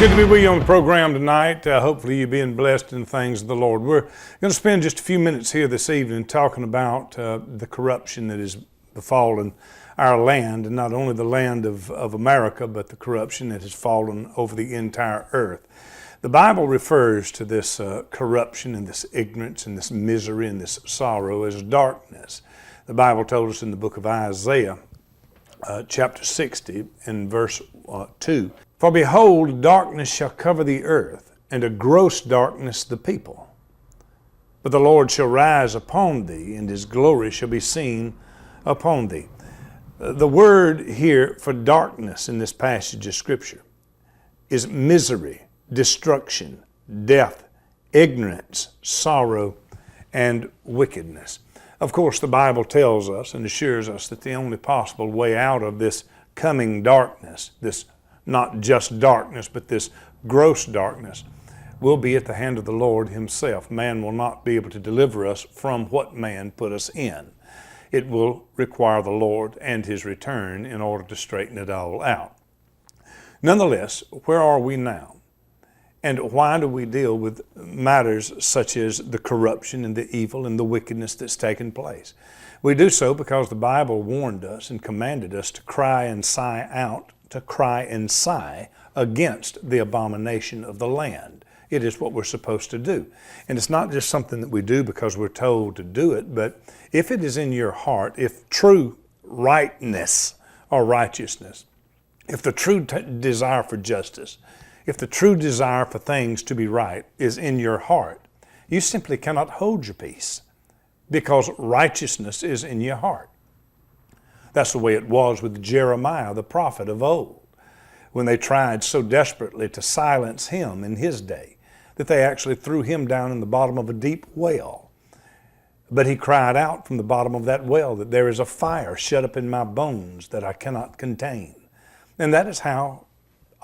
Good to be with you on the program tonight. Hopefully you're being blessed in the things of the Lord. We're going to spend just a few minutes here this evening talking about the corruption that has befallen our land, and not only the land of America, but the corruption that has fallen over the entire earth. The Bible refers to this corruption and this ignorance and this misery and this sorrow as darkness. The Bible told us in the book of Isaiah, chapter 60 and verse 2, "For behold, darkness shall cover the earth, and a gross darkness the people. But the Lord shall rise upon thee, and his glory shall be seen upon thee." The word here for darkness in this passage of Scripture is misery, destruction, death, ignorance, sorrow, and wickedness. Of course, the Bible tells us and assures us that the only possible way out of this coming darkness, this not just darkness, but this gross darkness, will be at the hand of the Lord himself. Man will not be able to deliver us from what man put us in. It will require the Lord and his return in order to straighten it all out. Nonetheless, where are we now? And why do we deal with matters such as the corruption and the evil and the wickedness that's taken place? We do so because the Bible warned us and commanded us to cry and sigh out, to cry and sigh against the abomination of the land. It is what we're supposed to do. And it's not just something that we do because we're told to do it, but if it is in your heart, if true rightness or righteousness, if the true desire for justice, if the true desire for things to be right is in your heart, you simply cannot hold your peace because righteousness is in your heart. That's the way it was with Jeremiah, the prophet of old, when they tried so desperately to silence him in his day that they actually threw him down in the bottom of a deep well. But he cried out from the bottom of that well that there is a fire shut up in my bones that I cannot contain. And that is how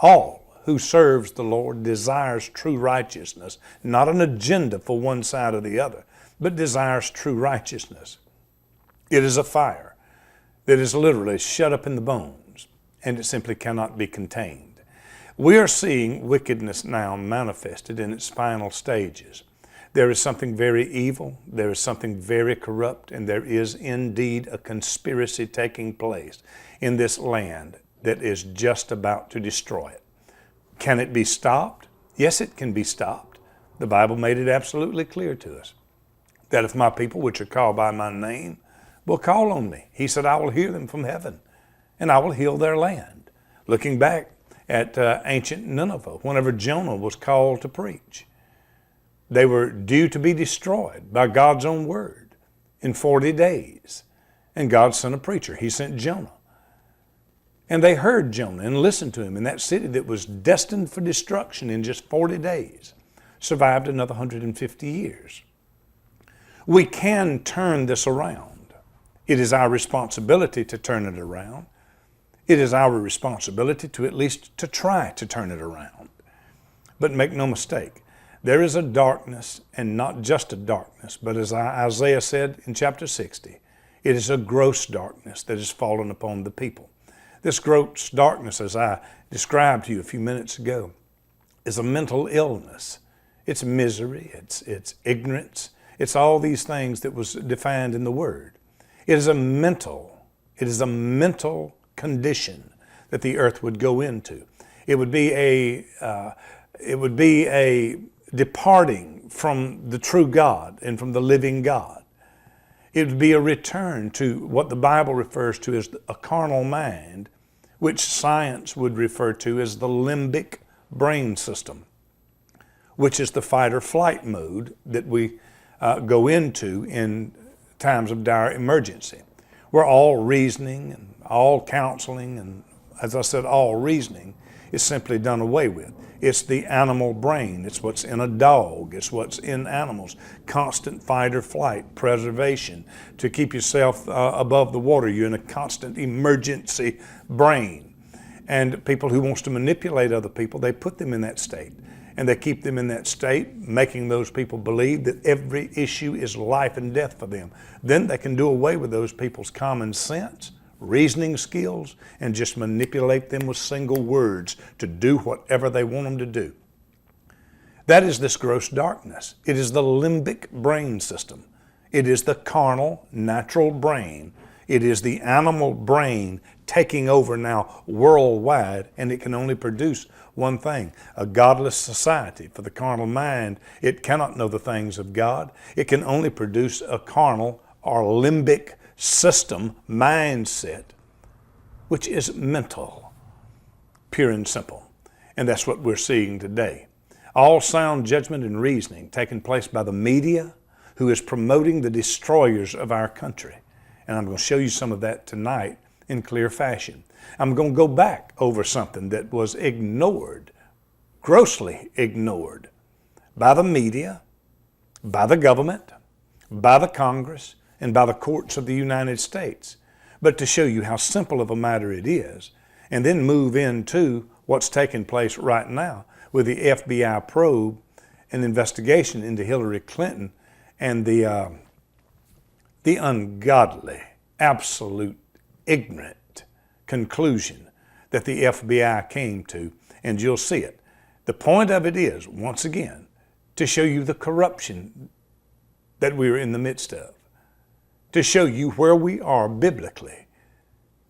all who serves the Lord desires true righteousness, not an agenda for one side or the other, but desires true righteousness. It is a fire that is literally shut up in the bones, and it simply cannot be contained. We are seeing wickedness now manifested in its final stages. There is something very evil, there is something very corrupt, and there is indeed a conspiracy taking place in this land that is just about to destroy it. Can it be stopped? Yes, it can be stopped. The Bible made it absolutely clear to us that if my people, which are called by my name, will call on me, he said, I will hear them from heaven, and I will heal their land. Looking back at ancient Nineveh, whenever Jonah was called to preach, they were due to be destroyed by God's own word in 40 days. And God sent a preacher. He sent Jonah. And they heard Jonah and listened to him. And that city that was destined for destruction in just 40 days survived another 150 years. We can turn this around. It is our responsibility to turn it around. It is our responsibility to at least to try to turn it around. But make no mistake, there is a darkness, and not just a darkness, but as Isaiah said in chapter 60, it is a gross darkness that has fallen upon the people. This gross darkness, as I described to you a few minutes ago, is a mental illness. It's misery, it's ignorance, it's all these things that was defined in the Word. It is a mental condition that the earth would go into. It would be a departing from the true God and from the living God. It would be a return to what the Bible refers to as a carnal mind, which science would refer to as the limbic brain system, which is the fight or flight mode that we go into in times of dire emergency, where all reasoning and all counseling and, as I said, all reasoning is simply done away with. It's the animal brain. It's what's in a dog. It's what's in animals. Constant fight or flight, preservation, to keep yourself above the water. You're in a constant emergency brain. And people who wants to manipulate other people, they put them in that state. And they keep them in that state, making those people believe that every issue is life and death for them. Then they can do away with those people's common sense, reasoning skills, and just manipulate them with single words to do whatever they want them to do. That is this gross darkness. It is the limbic brain system. It is the carnal, natural brain. It is the animal brain taking over now worldwide, and it can only produce one thing, a godless society. For the carnal mind, it cannot know the things of God. It can only produce a carnal or limbic system, mindset, which is mental, pure and simple. And that's what we're seeing today. All sound judgment and reasoning taking place by the media, who is promoting the destroyers of our country. And I'm going to show you some of that tonight in clear fashion. I'm going to go back over something that was ignored, grossly ignored, by the media, by the government, by the Congress, and by the courts of the United States. But to show you how simple of a matter it is, and then move into what's taking place right now with the FBI probe and investigation into Hillary Clinton and the ungodly, absolute, ignorant conclusion that the FBI came to, and you'll see it. The point of it is, once again, to show you the corruption that we're in the midst of, to show you where we are biblically,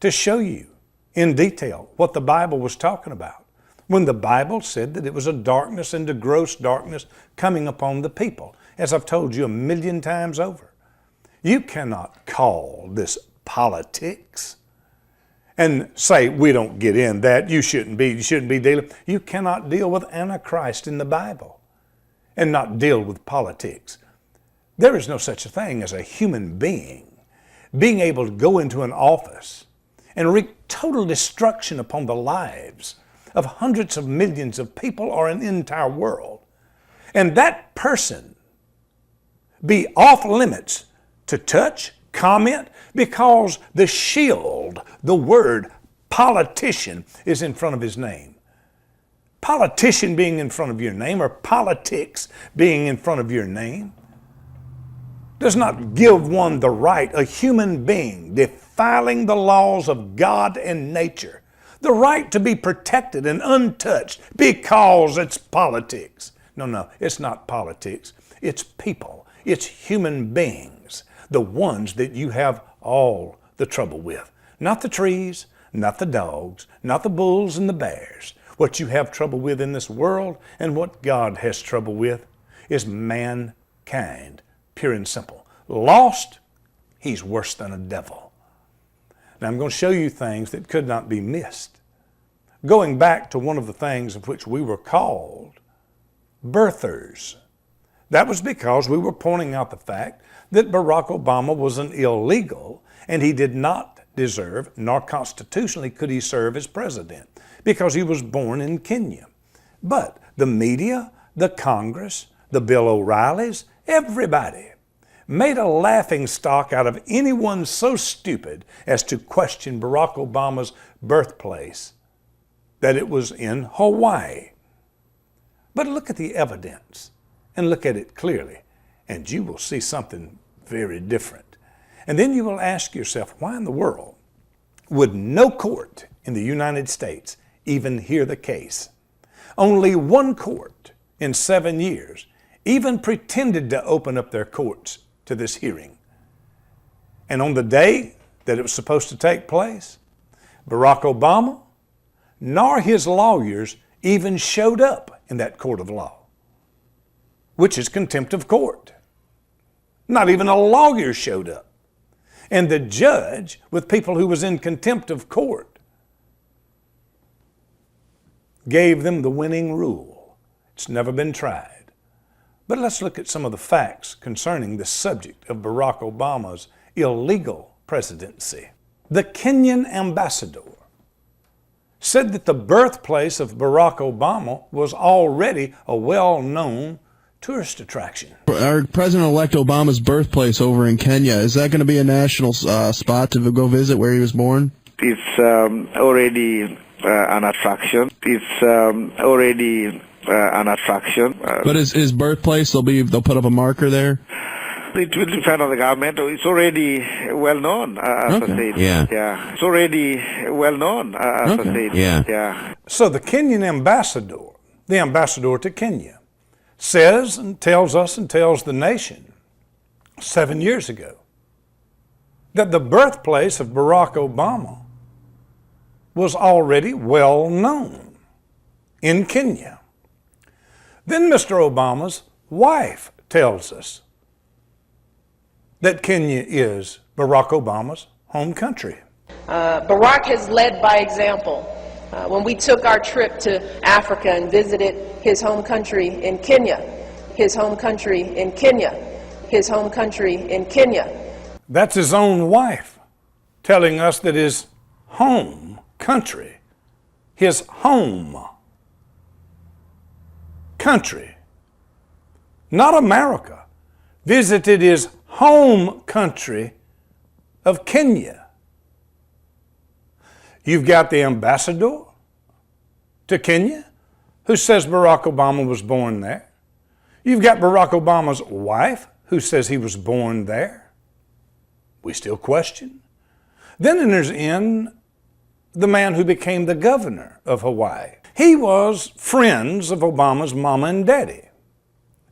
to show you in detail what the Bible was talking about when the Bible said that it was a darkness and a gross darkness coming upon the people. As I've told you a million times over, you cannot call this politics and say, we don't get in that, you shouldn't be dealing. You cannot deal with Antichrist in the Bible and not deal with politics. There is no such a thing as a human being being able to go into an office and wreak total destruction upon the lives of hundreds of millions of people or an entire world, and that person be off limits to touch, comment, because the shield, the word politician, is in front of his name. Politician being in front of your name, or politics being in front of your name, does not give one the right, a human being defiling the laws of God and nature, the right to be protected and untouched because it's politics. No, it's not politics. It's people. It's human beings, the ones that you have all the trouble with. Not the trees, not the dogs, not the bulls and the bears. What you have trouble with in this world and what God has trouble with is mankind, pure and simple. Lost, he's worse than a devil. Now I'm going to show you things that could not be missed. Going back to one of the things of which we were called birthers. That was because we were pointing out the fact that Barack Obama was an illegal and he did not deserve, nor constitutionally could he serve as president because he was born in Kenya. But the media, the Congress, the Bill O'Reillys, everybody made a laughing stock out of anyone so stupid as to question Barack Obama's birthplace, that it was in Hawaii. But look at the evidence and look at it clearly, and you will see something very different. And then you will ask yourself, why in the world would no court in the United States even hear the case? Only one court in 7 years even pretended to open up their courts to this hearing. And on the day that it was supposed to take place, Barack Obama nor his lawyers even showed up in that court of law, which is contempt of court. Not even a lawyer showed up. And the judge, with people who was in contempt of court, gave them the winning rule. It's never been tried. But let's look at some of the facts concerning the subject of Barack Obama's illegal presidency. The Kenyan ambassador said that the birthplace of Barack Obama was already a well-known tourist attraction. Our President-elect Obama's birthplace over in Kenya, is that going to be a national spot to go visit where he was born? It's already an attraction. It's already an attraction. But his birthplace, they'll put up a marker there? It will depend on the government. It's already well known, as I said. Yeah. It's already well known, as I said. Yeah. So the Kenyan ambassador, the ambassador to Kenya, says and tells us and tells the nation 7 years ago that the birthplace of Barack Obama was already well known in Kenya. Then Mr. Obama's wife tells us that Kenya is Barack Obama's home country. Barack has led by example. When we took our trip to Africa and visited his home country in Kenya, his home country in Kenya, his home country in Kenya. That's his own wife telling us that his home country, his home country, not America, visited his home country of Kenya. You've got the ambassador to Kenya who says Barack Obama was born there. You've got Barack Obama's wife who says he was born there. We still question. Then there's the man who became the governor of Hawaii. He was friends of Obama's mama and daddy.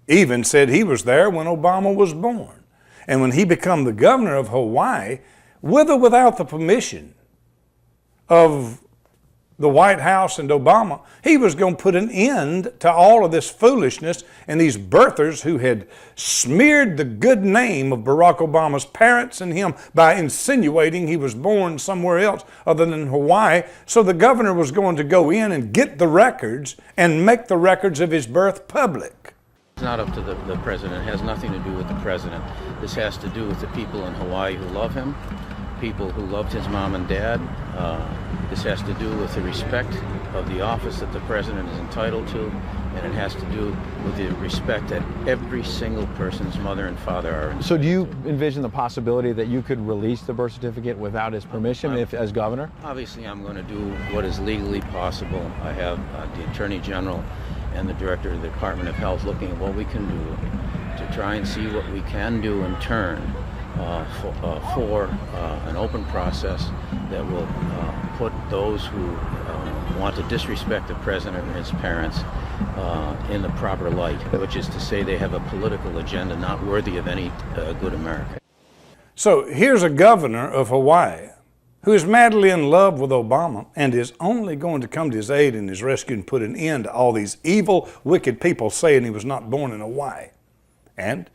Even said he was there when Obama was born. And when he became the governor of Hawaii, with or without the permission of the White House and Obama, he was going to put an end to all of this foolishness and these birthers who had smeared the good name of Barack Obama's parents and him by insinuating he was born somewhere else other than Hawaii. So the governor was going to go in and get the records and make the records of his birth public. It's not up to the president. It has nothing to do with the president. This has to do with the people in Hawaii who love him, people who loved his mom and dad. This has to do with the respect of the office that the president is entitled to, and it has to do with the respect that every single person's mother and father are entitled to. So do you envision the possibility that you could release the birth certificate without his permission as governor? Obviously, I'm going to do what is legally possible. I have the Attorney General and the Director of the Department of Health looking at what we can do to try and see what we can do in turn for an open process that will put those who want to disrespect the president and his parents in the proper light, which is to say they have a political agenda not worthy of any good American. So here's a governor of Hawaii who is madly in love with Obama and is only going to come to his aid and his rescue and put an end to all these evil, wicked people saying he was not born in Hawaii. And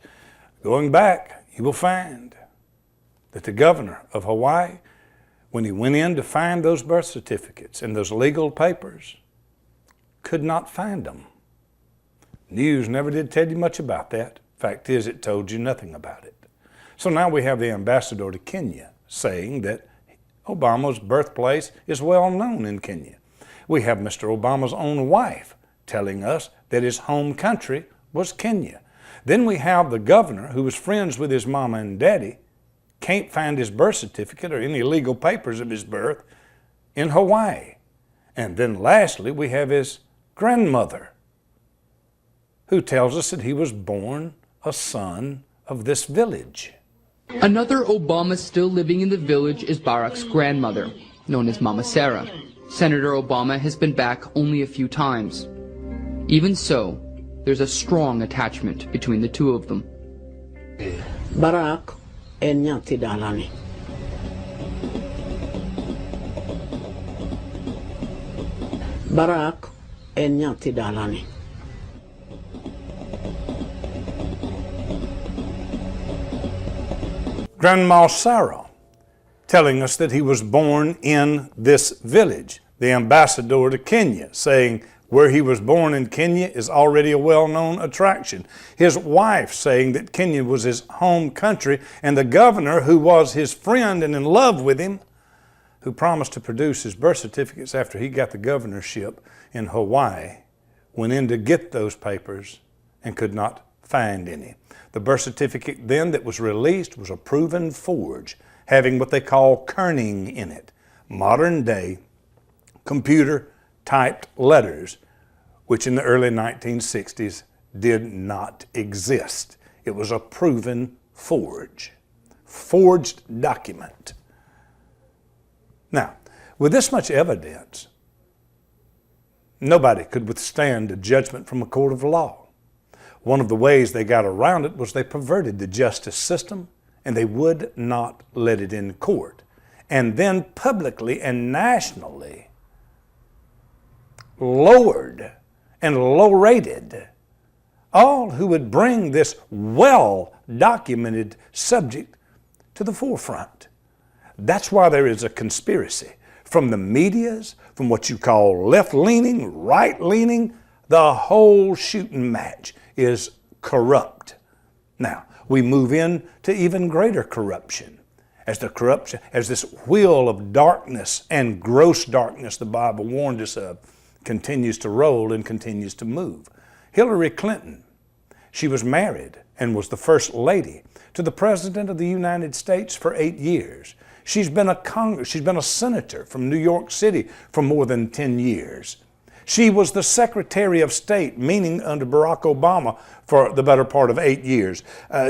going back, you will find that the governor of Hawaii, when he went in to find those birth certificates and those legal papers, could not find them. News never did tell you much about that. Fact is, it told you nothing about it. So now we have the ambassador to Kenya saying that Obama's birthplace is well known in Kenya. We have Mr. Obama's own wife telling us that his home country was Kenya. Then we have the governor who was friends with his mama and daddy, can't find his birth certificate or any legal papers of his birth in Hawaii. And then lastly, we have his grandmother who tells us that he was born a son of this village. Another Obama still living in the village is Barack's grandmother, known as Mama Sarah. Senator Obama has been back only a few times. Even so, there's a strong attachment between the two of them. Barack and Nyati Dalani. Barack and Nyati Dalani. Grandma Sarah telling us that he was born in this village. The ambassador to Kenya saying where he was born in Kenya is already a well-known attraction. His wife saying that Kenya was his home country, and the governor, who was his friend and in love with him, who promised to produce his birth certificates after he got the governorship in Hawaii, went in to get those papers and could not find any. The birth certificate then that was released was a proven forge, having what they call kerning in it, modern day computer-typed letters, which in the early 1960s did not exist. It was a proven forged document. Now, with this much evidence, nobody could withstand a judgment from a court of law. One of the ways they got around it was they perverted the justice system, and they would not let it in court. And then publicly and nationally lowered and low-rated all who would bring this well-documented subject to the forefront. That's why there is a conspiracy from the medias, from what you call left-leaning, right-leaning. The whole shooting match is corrupt. Now, we move into even greater corruption. As this wheel of darkness and gross darkness the Bible warned us of continues to roll and continues to move. Hillary Clinton, she was married and was the first lady to the President of the United States for 8 years. She's been a senator from New York City for more than 10 years. She was the Secretary of State, meaning under Barack Obama, for the better part of 8 years.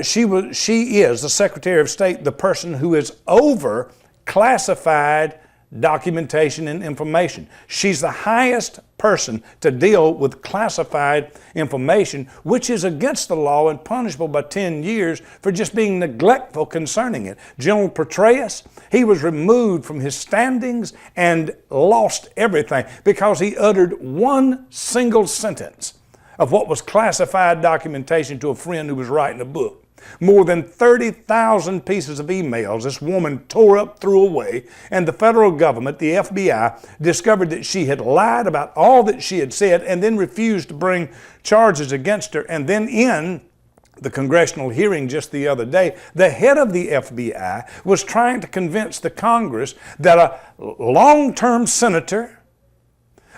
She is the Secretary of State, the person who is over classified documentation and information. She's the highest person to deal with classified information, which is against the law and punishable by 10 years for just being neglectful concerning it. General Petraeus, he was removed from his standings and lost everything because he uttered one single sentence of what was classified documentation to a friend who was writing a book. More than 30,000 pieces of emails this woman tore up, threw away, and the federal government, the FBI, discovered that she had lied about all that she had said and then refused to bring charges against her. And then in the congressional hearing just the other day, the head of the FBI was trying to convince the Congress that a long-term senator,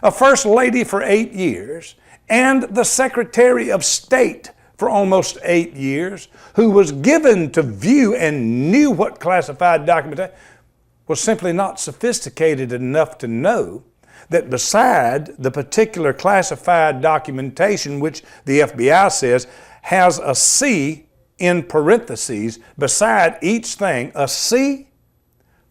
a first lady for 8 years, and the Secretary of State for almost 8 years, who was given to view and knew what classified documentation, was simply not sophisticated enough to know that beside the particular classified documentation, which the FBI says has a C in parentheses beside each thing, a C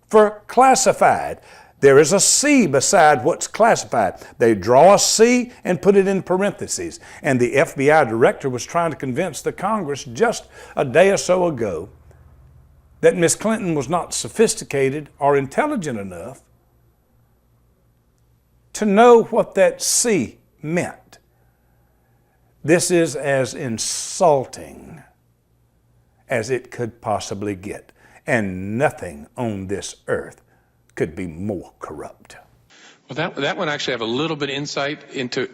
for classified. There is a C beside what's classified. They draw a C and put it in parentheses. And the FBI director was trying to convince the Congress just a day or so ago that Miss Clinton was not sophisticated or intelligent enough to know what that C meant. This is as insulting as it could possibly get, and nothing on this earth could be more corrupt. Well, that one actually have a little bit of insight into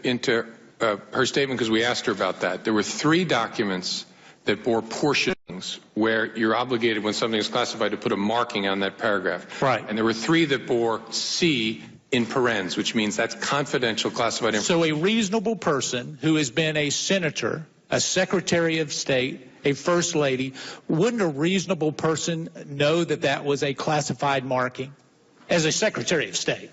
her statement, because we asked her about that. There were 3 documents that bore portions where you're obligated when something is classified to put a marking on that paragraph. Right. And there were 3 that bore C in parens, which means that's confidential classified information. So a reasonable person who has been a senator, a Secretary of State, a First Lady, wouldn't a reasonable person know that that was a classified marking? As a Secretary of State.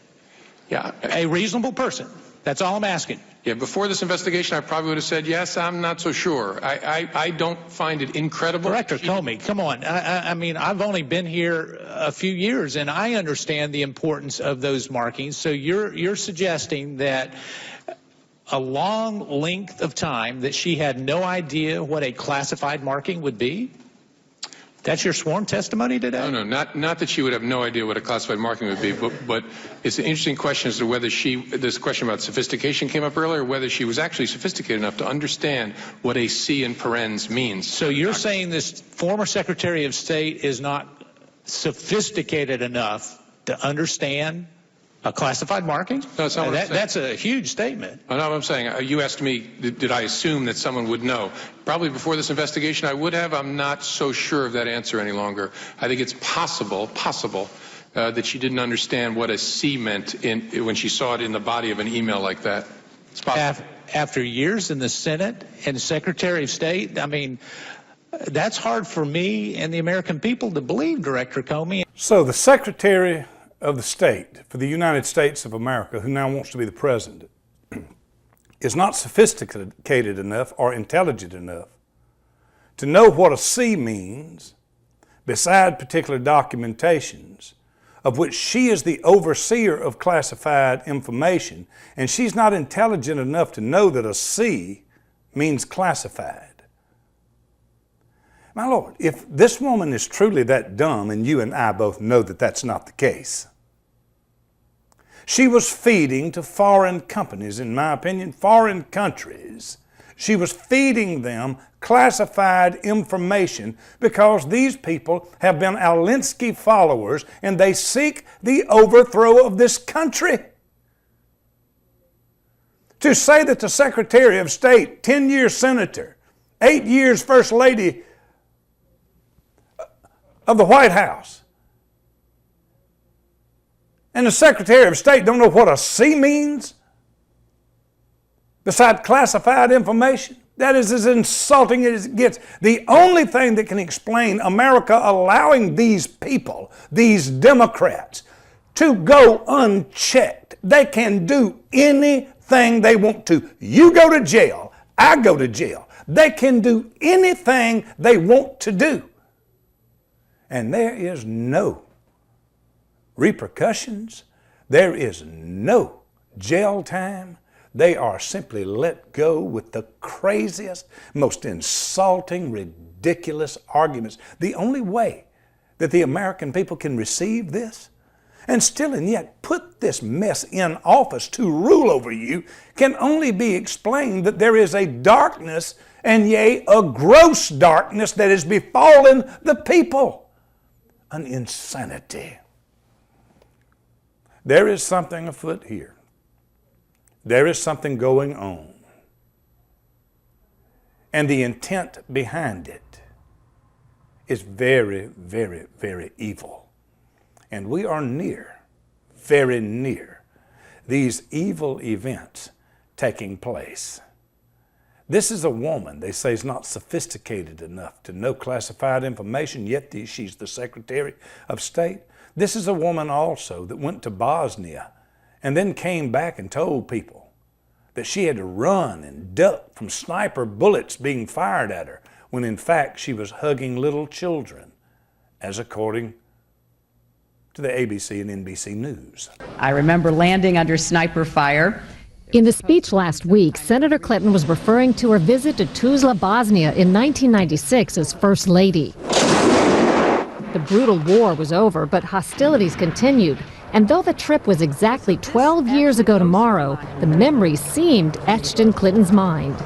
Yeah. A reasonable person. That's all I'm asking. Yeah, before this investigation, I probably would have said, yes, I'm not so sure. I don't find it incredible. Director Comey, come on. I mean, I've only been here a few years, and I understand the importance of those markings. So you're suggesting that a long length of time that she had no idea what a classified marking would be? That's your sworn testimony today? No, not that she would have no idea what a classified marking would be, but it's an interesting question as to whether this question about sophistication came up earlier, whether she was actually sophisticated enough to understand what a C in parens means. So you're saying this former Secretary of State is not sophisticated enough to understand a classified marking? No, that's not what I'm saying. That's a huge statement. I know what I'm saying. You asked me, did I assume that someone would know? Probably before this investigation I would have. I'm not so sure of that answer any longer. I think it's possible that she didn't understand what a C meant when she saw it in the body of an email like that. It's possible. After years in the Senate and Secretary of State, I mean, that's hard for me and the American people to believe, Director Comey. So the Secretary of the State for the United States of America, who now wants to be the president, is not sophisticated enough or intelligent enough to know what a C means, beside particular documentations, of which she is the overseer of classified information, and she's not intelligent enough to know that a C means classified. My Lord, if this woman is truly that dumb, and you and I both know that that's not the case, she was feeding to foreign companies, in my opinion, foreign countries. She was feeding them classified information because these people have been Alinsky followers and they seek the overthrow of this country. To say that the Secretary of State, 10-year senator, 8 years First Lady of the White House, and the Secretary of State don't know what a C means beside classified information, that is as insulting as it gets. The only thing that can explain America allowing these people, these Democrats, to go unchecked. They can do anything they want to. You go to jail, I go to jail. They can do anything they want to do. And there is no repercussions. There is no jail time. They are simply let go with the craziest, most insulting, ridiculous arguments. The only way that the American people can receive this and still and yet put this mess in office to rule over you can only be explained that there is a darkness, and yea, a gross darkness that has befallen the people. An insanity. There is something afoot here. There is something going on. And the intent behind it is very, very, very evil. And we are near, very near, these evil events taking place. This is a woman, they say, is not sophisticated enough to know classified information, yet she's the Secretary of State. This is a woman also that went to Bosnia and then came back and told people that she had to run and duck from sniper bullets being fired at her, when in fact she was hugging little children, as according to the ABC and NBC News. I remember landing under sniper fire. In the speech last week, Senator Clinton was referring to her visit to Tuzla, Bosnia in 1996 as First Lady. The brutal war was over, but hostilities continued. And though the trip was exactly 12 years ago tomorrow, the memories seemed etched in Clinton's mind.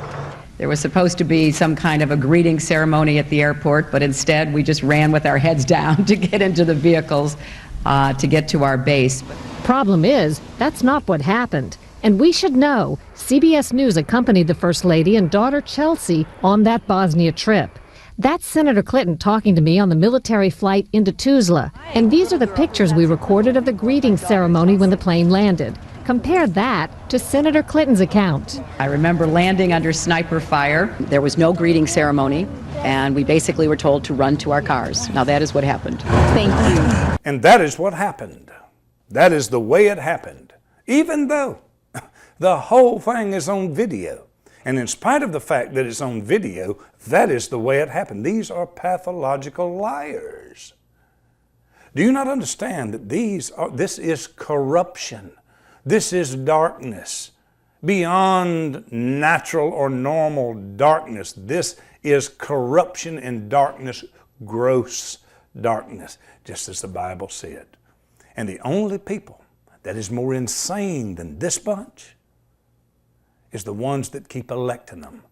There was supposed to be some kind of a greeting ceremony at the airport, but instead we just ran with our heads down to get into the vehicles to get to our base. Problem is, that's not what happened. And we should know, CBS News accompanied the First Lady and daughter Chelsea on that Bosnia trip. That's Senator Clinton talking to me on the military flight into Tuzla. And these are the pictures we recorded of the greeting ceremony when the plane landed. Compare that to Senator Clinton's account. I remember landing under sniper fire. There was no greeting ceremony, and we basically were told to run to our cars. Now that is what happened. Thank you. And that is what happened. That is the way it happened. Even though the whole thing is on video. And in spite of the fact that it's on video, that is the way it happened. These are pathological liars. Do you not understand that this is corruption? This is darkness. Beyond natural or normal darkness, this is corruption and darkness, gross darkness, just as the Bible said. And the only people that is more insane than this bunch is the ones that keep electing them,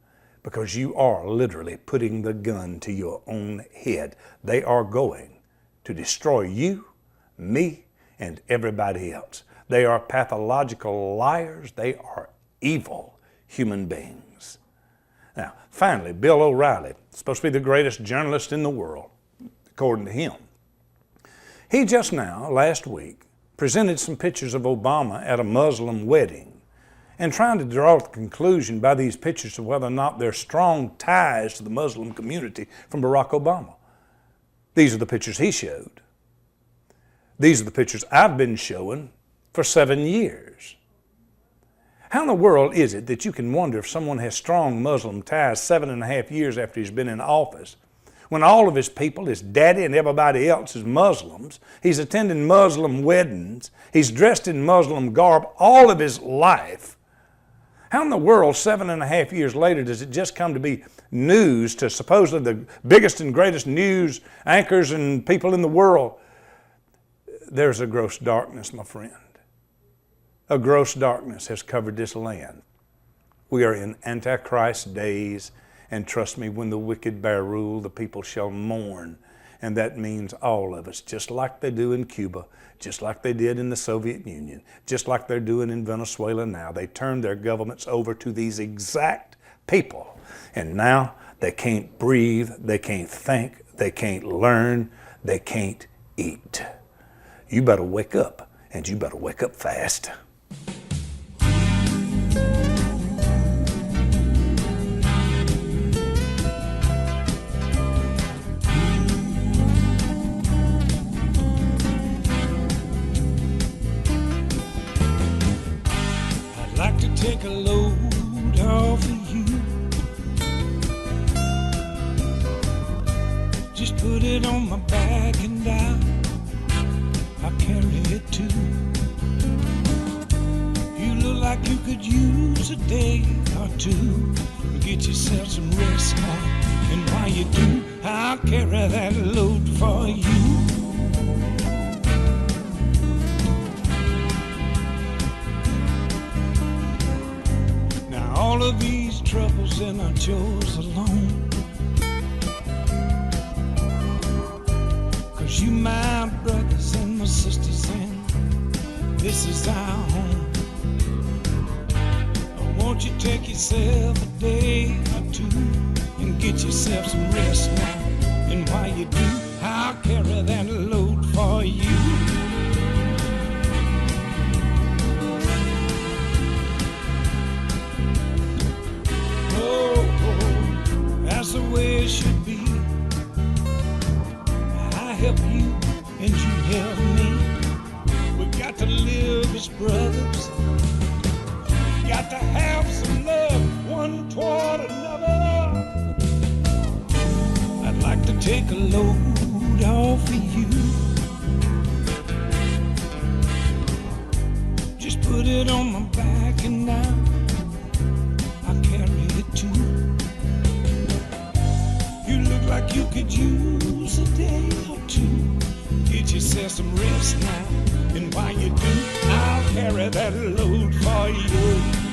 because you are literally putting the gun to your own head. They are going to destroy you, me, and everybody else. They are pathological liars. They are evil human beings. Now, finally, Bill O'Reilly, supposed to be the greatest journalist in the world, according to him. He just now, last week, presented some pictures of Obama at a Muslim wedding, and trying to draw the conclusion by these pictures of whether or not there are strong ties to the Muslim community from Barack Obama. These are the pictures he showed. These are the pictures I've been showing for 7 years. How in the world is it that you can wonder if someone has strong Muslim ties 7.5 years after he's been in office, when all of his people, his daddy and everybody else, is Muslims? He's attending Muslim weddings. He's dressed in Muslim garb all of his life. How in the world, 7.5 years later, does it just come to be news to supposedly the biggest and greatest news anchors and people in the world? There's a gross darkness, my friend. A gross darkness has covered this land. We are in Antichrist days, and trust me, when the wicked bear rule, the people shall mourn. And that means all of us, just like they do in Cuba, just like they did in the Soviet Union, just like they're doing in Venezuela now. They turned their governments over to these exact people. And now they can't breathe, they can't think, they can't learn, they can't eat. You better wake up, and you better wake up fast. I'd like to take a load off of you. Just put it on my back and I'll carry it too. You look like you could use a day or two. Get yourself some rest now, and while you do, I'll carry that load for you. Now all of these troubles are not yours alone. You my brothers and my sisters, and this is our home. Won't you take yourself a day or two and get yourself some rest now? And while you do, I'll carry that load for you. Oh, that's the way it should be. Help you and you help me. We got to live as brothers. Got to have some love one toward another. I'd like to take a load off of you. Just put it on my back and now I'll carry it too. You look like you could use a day or two. Get yourself some rest now, and while you do, I'll carry that load for you.